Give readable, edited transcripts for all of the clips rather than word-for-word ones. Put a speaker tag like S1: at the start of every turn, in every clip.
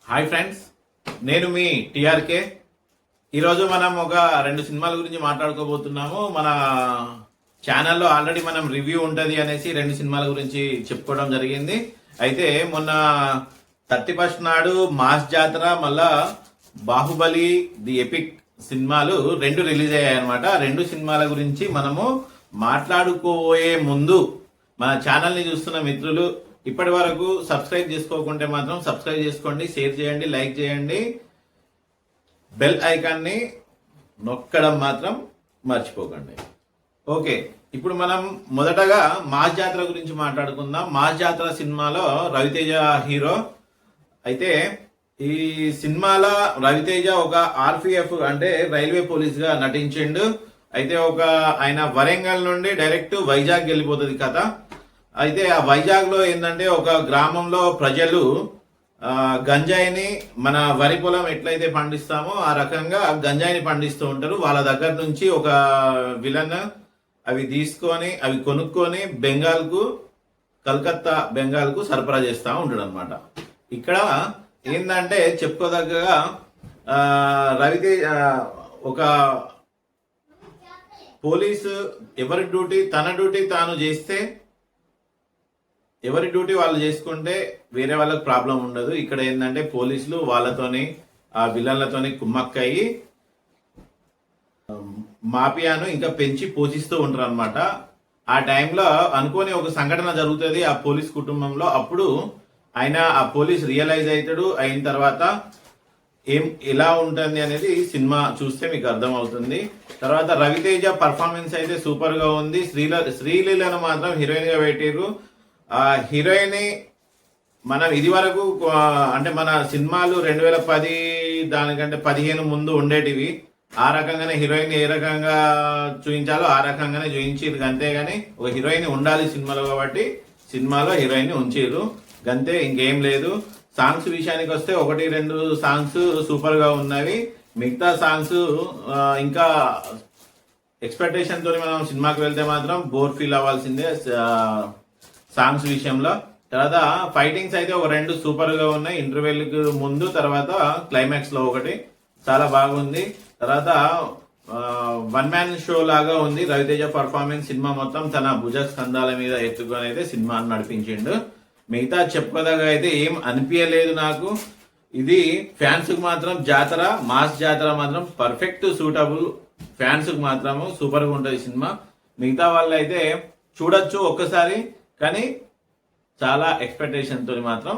S1: Hi friends, నేను మీ టిఆర్కే. ఈరోజు మనం ఒక రెండు సినిమాల గురించి మాట్లాడుకోబోతున్నాము. మన ఛానల్లో ఆల్రెడీ మనం రివ్యూ ఉంటుంది అనేసి రెండు సినిమాల గురించి చెప్పుకోవడం జరిగింది. అయితే మొన్న 31st నాడు మాస్ జాతర, మళ్ళా బాహుబలి ది ఎపిక్ సినిమాలు రెండు రిలీజ్ అయ్యాయి అనమాట. రెండు సినిమాల గురించి మనము మాట్లాడుకోబోయే ముందు మన ఛానల్ని చూస్తున్న మిత్రులు ఇప్పటి వరకు సబ్స్క్రైబ్ చేసుకోకుంటే మాత్రం సబ్స్క్రైబ్ చేసుకోండి, షేర్ చేయండి, లైక్ చేయండి, బెల్ ఐకాన్ని నొక్కడం మాత్రం మర్చిపోకండి. ఓకే, ఇప్పుడు మనం మొదటగా మాస్ జాతర గురించి మాట్లాడుకుందాం. మాస్ జాతర సినిమాలో రవితేజ హీరో. అయితే ఈ సినిమాలో రవితేజ ఒక ఆర్పిఎఫ్ అంటే రైల్వే పోలీస్ గా నటించిండు. అయితే ఆయన వరంగల్ నుండి డైరెక్ట్ వైజాగ్ వెళ్ళిపోతుంది కథ. అయితే ఆ వైజాగ్ లో ఏంటంటే ఒక గ్రామంలో ప్రజలు గంజాయిని, మన వరి పొలం ఎట్లయితే పండిస్తామో ఆ రకంగా గంజాయిని పండిస్తూ ఉంటారు. వాళ్ళ దగ్గర నుంచి ఒక విలన్ అవి తీసుకొని అవి కొనుక్కొని కలకత్తా బెంగాల్కు సరఫరా చేస్తూ ఉంటాడు అనమాట. ఇక్కడ ఏంటంటే చెప్పుకోదగ్గగా రవితేజ ఒక పోలీసు తన డ్యూటీ తాను చేస్తే, ఎవరి డ్యూటీ వాళ్ళు చేసుకుంటే వేరే వాళ్ళకి ప్రాబ్లం ఉండదు. ఇక్కడ ఏంటంటే పోలీసులు వాళ్ళతోని ఆ విలన్లతోని కుమ్మక్కయ్యి మాఫియాను ఇంకా పెంచి పోషిస్తూ ఉంటారు అనమాట. ఆ టైంలో అనుకోని ఒక సంఘటన జరుగుతుంది ఆ పోలీస్ కుటుంబంలో. అప్పుడు ఆ పోలీస్ రియలైజ్ అవుతాడు. అయిన తర్వాత ఎలా ఉంటుంది అనేది సినిమా చూస్తే మీకు అర్థం అవుతుంది. తర్వాత రవితేజ పర్ఫార్మెన్స్ అయితే సూపర్ గా ఉంది. శ్రీలీలను మాత్రం హీరోయిన్ గా పెట్టారు. ఆ హీరోయిన్ మనం ఇది వరకు అంటే మన సినిమాలు 2010 దానికంటే 15 ముందు ఉండేటివి. ఆ రకంగానే హీరోయిన్ ఏ రకంగా చూపించాలో ఆ రకంగానే చూపించారు. అంతేగాని ఒక హీరోయిన్ ఉండాలి సినిమాలో కాబట్టి సినిమాలో హీరోయిన్ ఉంచారు, గంతే, ఇంకేం లేదు. సాంగ్స్ విషయానికి వస్తే 1-2 సాంగ్స్ సూపర్ గా ఉన్నవి. మిగతా సాంగ్స్ ఇంకా ఎక్స్పెక్టేషన్ తోని మనం సినిమాకి వెళ్తే మాత్రం బోర్ ఫీల్ అవ్వాల్సిందే సాంగ్స్ విషయంలో. తర్వాత ఫైటింగ్స్ అయితే 2 సూపర్ గా ఉన్నాయి. ఇంటర్వెల్ కు ముందు, తర్వాత క్లైమాక్స్ లో ఒకటి చాలా బాగుంది. తర్వాత వన్ మ్యాన్ షో లాగా ఉంది రవితేజ పర్ఫార్మెన్స్. సినిమా మొత్తం తన భుజ స్కంధాల మీద ఎత్తుకొని అయితే సినిమాను నడిపించిండు. మిగతా చెప్పదగా అయితే ఏం అనిపించలేదు నాకు. ఇది ఫ్యాన్స్ కు మాత్రం మాస్ జాతర మాత్రం పర్ఫెక్ట్ సూటబుల్. ఫ్యాన్స్ కు మాత్రము సూపర్ గా ఉంటుంది సినిమా. మిగతా వాళ్ళు అయితే చూడొచ్చు ఒక్కసారి, కానీ చాలా ఎక్స్పెక్టేషన్ తోని మాత్రం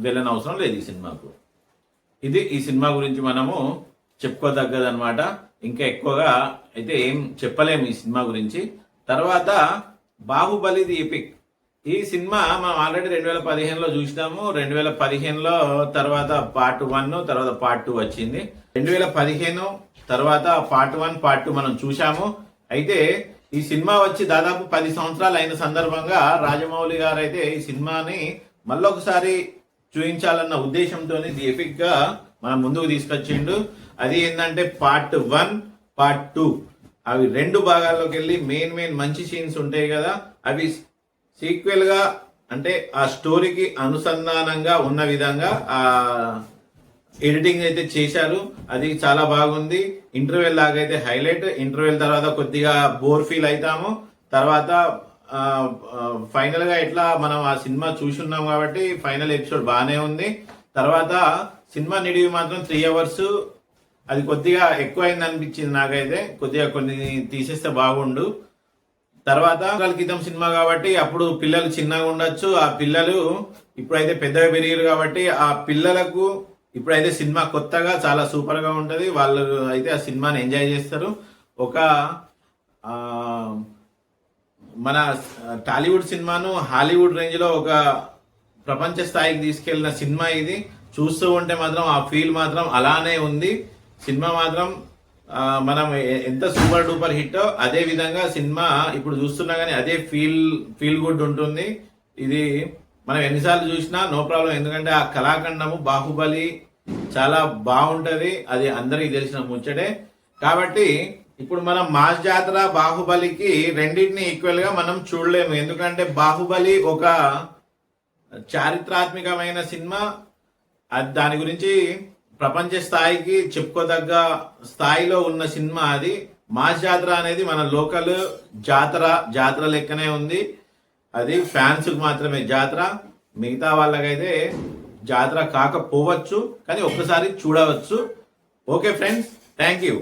S1: వెళ్ళని అవసరం లేదు ఈ సినిమాకు. ఇది ఈ సినిమా గురించి మనము చెప్పుకోదగ్గదనమాట. ఇంకా ఎక్కువగా అయితే ఏం చెప్పలేము ఈ సినిమా గురించి. తర్వాత బాహుబలి ది ఎపిక్. ఈ సినిమా మనం ఆల్రెడీ 2015లో చూసినాము. 2015లో తర్వాత పార్ట్ 1, తర్వాత పార్ట్ 2 వచ్చింది. 2015 తర్వాత పార్ట్ 1, పార్ట్ 2 మనం చూసాము. అయితే ఈ సినిమా వచ్చి దాదాపు 10 సంవత్సరాలు అయిన సందర్భంగా రాజమౌళి గారు అయితే ఈ సినిమాని మళ్ళొకసారి చూపించాలన్న ఉద్దేశంతో ది ఎపిక్ గా మనం ముందుకు తీసుకొచ్చిండు. అది ఏంటంటే పార్ట్ 1, పార్ట్ 2 అవి 2 భాగాల్లోకి వెళ్ళి మెయిన్ మంచి సీన్స్ ఉంటాయి కదా, అవి సీక్వెల్ గా అంటే ఆ స్టోరీకి అనుసంధానంగా ఉన్న విధంగా ఆ ఎడిటింగ్ అయితే చేశారు. అది చాలా బాగుంది. ఇంటర్వెల్ లాగా అయితే హైలైట్. ఇంటర్వెల్ తర్వాత కొద్దిగా బోర్ ఫీల్ అవుతాము. తర్వాత ఫైనల్ గా ఎట్లా మనం ఆ సినిమా చూసున్నాం కాబట్టి ఫైనల్ ఎపిసోడ్ బాగానే ఉంది. తర్వాత సినిమా నిడివి మాత్రం 3 hours. అది కొద్దిగా ఎక్కువైంది అనిపించింది నాకైతే. కొద్దిగా కొన్ని తీసేస్తే బాగుండు. తర్వాత క్రితం సినిమా కాబట్టి అప్పుడు పిల్లలు చిన్నగా ఉండొచ్చు. ఆ పిల్లలు ఇప్పుడైతే పెద్దగా పెరిగారు కాబట్టి ఆ పిల్లలకు ఇప్పుడైతే సినిమా కొత్తగా చాలా సూపర్ గా ఉంటది. వాళ్ళు అయితే ఆ సినిమాని ఎంజాయ్ చేస్తారు. ఒక మన టాలీవుడ్ సినిమాను హాలీవుడ్ రేంజ్ లో ఒక ప్రపంచ స్థాయికి తీసుకెళ్లిన సినిమా ఇది. చూస్తూ ఉంటే మాత్రం ఆ ఫీల్ మాత్రం అలానే ఉంది. సినిమా మాత్రం మనం ఎంత సూపర్ డూపర్ హిట్ అదే విధంగా సినిమా ఇప్పుడు చూస్తున్నా కానీ అదే ఫీల్ గుడ్ ఉంటుంది. ఇది మనం ఎన్నిసార్లు చూసినా నో ప్రాబ్లం. ఎందుకంటే ఆ కళాఖండము బాహుబలి చాలా బాగుంటది. అది అందరికి తెలిసిన ముచ్చటే. కాబట్టి ఇప్పుడు మనం మాస్ జాతర బాహుబలికి రెండింటిని ఈక్వల్ గా మనం చూడలేము. ఎందుకంటే బాహుబలి ఒక చారిత్రాత్మకమైన సినిమా, అది దాని గురించి ప్రపంచ స్థాయికి చెప్పుకోదగ్గ స్థాయిలో ఉన్న సినిమా అది. మాస్ జాతర అనేది మన లోకల్ జాతర లెక్కనే ఉంది. అది ఫ్యాన్స్ కు మాత్రమే జాతర, మిగతా వాళ్ళకైతే జాతర కాకపోవచ్చు, కానీ ఒక్కసారి చూడవచ్చు. Okay friends, thank you.